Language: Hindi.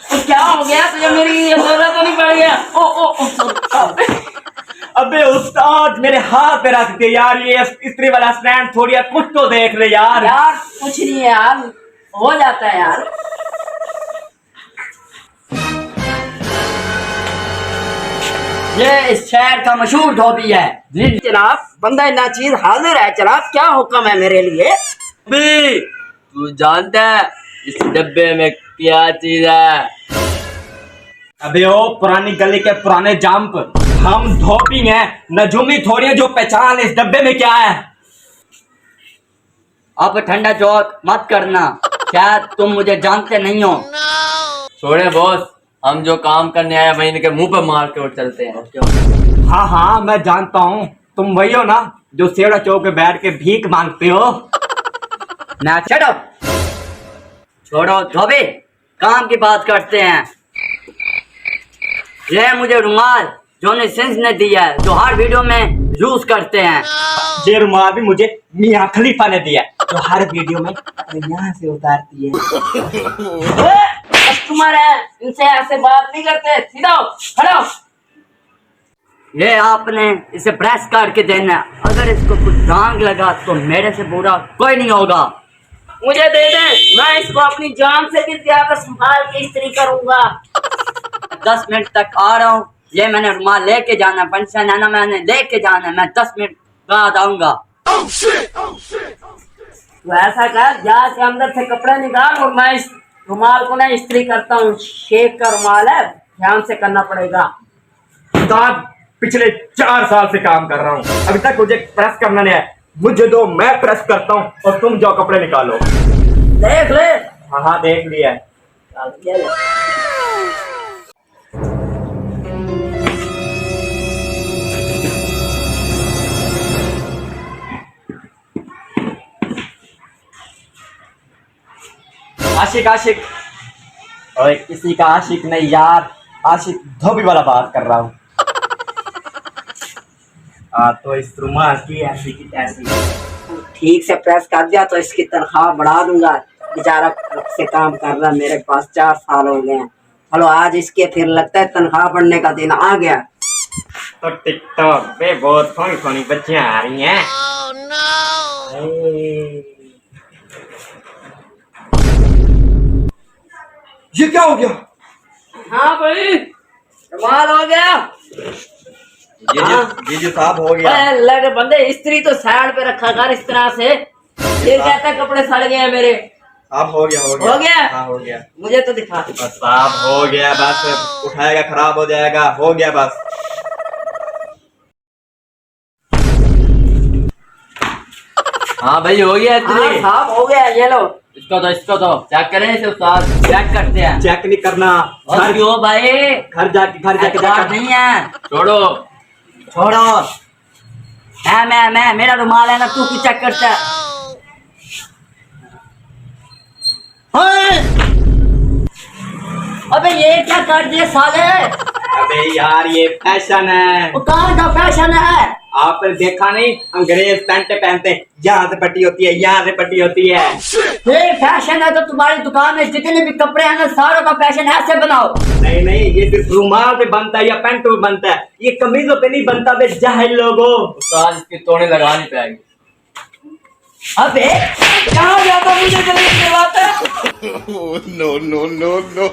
तो क्या हो गया तुझे? मेरी ये जरूरत तो नहीं पड़ गया? ओ ओ ओ अबे उस्ताद मेरे हाथ पे रख दे यार, ये इस्त्री वाला स्टैंड थोड़ी है, कुछ तो देख ले यार। यार कुछ नहीं है यार, हो जाता है यार। ये इस शहर का मशहूर धोबी है। जी जनाब, बंदा नाचीज हाजिर है जनाब, क्या हुक्म है मेरे लिए? भी तू जानता है इस डब्बे में क्या चीज है? अबे ओ पुरानी गली के पुराने जंप, हम धोबी हैं, नजूमी थोड़ी है जो पहचान इस डब्बे में क्या है। अब ठंडा चौक मत करना, शायद तुम मुझे जानते नहीं हो। छोड़े बॉस, हम जो काम करने आए वही इनके मुंह पे मार के उठ चलते हैं। हाँ हाँ मैं जानता हूँ, तुम वही हो ना जो सेवड़ा चौक पे बैठ के भीख मांगते हो। ना छोड़ो छोड़ो धोबी, काम की बात करते हैं। ये मुझे रुमाल जॉनी सिंस ने दिया है, जो हर वीडियो में यूज करते हैं। ये रुमाल भी मुझे मियां खलीफा ने दिया है, जो हर वीडियो में यहाँ से उतारती है। कस्टमर है, इनसे ऐसे बात नहीं करते, सीधा हो, खड़े हो। ये आपने इसे प्रेस करके देना, अगर इसको कुछ दाग लगा तो मेरे से बुरा कोई नहीं होगा। मुझे दे दे, मैं इसको अपनी जान से भी ज्यादा संभाल के इस्त्री करूंगा। 10 मिनट तक आ रहा हूँ। ये मैंने रुमाल लेके जाना, फंक्शन है ना, मैंने लेके जाना, मैं 10 मिनट बाद आऊंगा। तो ऐसा कर, जाके अंदर से कपड़े निकाल और मैं इस रुमाल को ना इस्त्री करता हूँ। शेख का रुमाल है, ध्यान से करना पड़ेगा। उस्ताद पिछले 4 साल से काम कर रहा हूँ, अभी तक मुझे प्रेस करना नहीं है। मुझे दो, मैं प्रेस करता हूँ और तुम जाओ कपड़े निकालो। देख ले। हाँ हाँ देख लिया है। ये ले। आशिक आशिक, और किसी का आशिक नहीं यार, आशिक धोबी वाला बात कर रहा हूँ। तो इस रुमाल की ऐसी की तैसी ठीक से प्रेस कर दिया तो इसकी तनख्वाह बढ़ा दूंगा। बेचारा कब से काम कर रहा है, मेरे पास 4 साल हो गए हैं। चलो आज इसके फिर लगता है तनख्वाह बढ़ने का दिन आ गया। तो टिकटॉक पे बहुत सोनी सोनी बच्चियां आ रही हैं। ये क्या हो गया? हाँ भाई, कमाल हो गया। ये जो साहब हो गया। लगे बंदे, इस्त्री तो साइड पे रखा कर इस तरह से। ये कहता है कपड़े सड़ गए हैं मेरे। साहब हो गया हो गया हो गया? हाँ हो गया। मुझे तो दिखा। बस साहब हो गया, बस उठाएगा खराब हो जाएगा, हो गया बस। हाँ भाई हो गया इतनी। साहब हो गया, ये लो। इसको तो चेक करें, इसे उस्ताद चेक करते हैं। चेक नहीं करना, और क्यों भाई? घर जाके एतबार नहीं है। छोड़ो छोड़ो, मैं मेरा रुमाल है ना, तू क्यों चेक करता है? अबे ये क्या कर दिए साले? अबे यार ये फैशन है। वो कहाँ का फैशन है? आपने देखा नहीं, अंग्रेज पैंट पहनते हैं, यहाँ से पट्टी होती है, यहाँ से पट्टी होती है। ये फैशन है तो तुम्हारी दुकान में जितने भी कपड़े हैं ना, सारों का फैशन ऐसे बनाओ। नहीं नहीं, ये सिर्फ रुमाल पे बनता है या पैंट पे बनता है, ये कमीजों पे नहीं बनता। बे जाहिल लोगों, उस्ताद इसकी तोड़े लगानी पड़ेगी। अबे कहाँ जाता, मुझे जल्दी से बात है। No, no, no, no.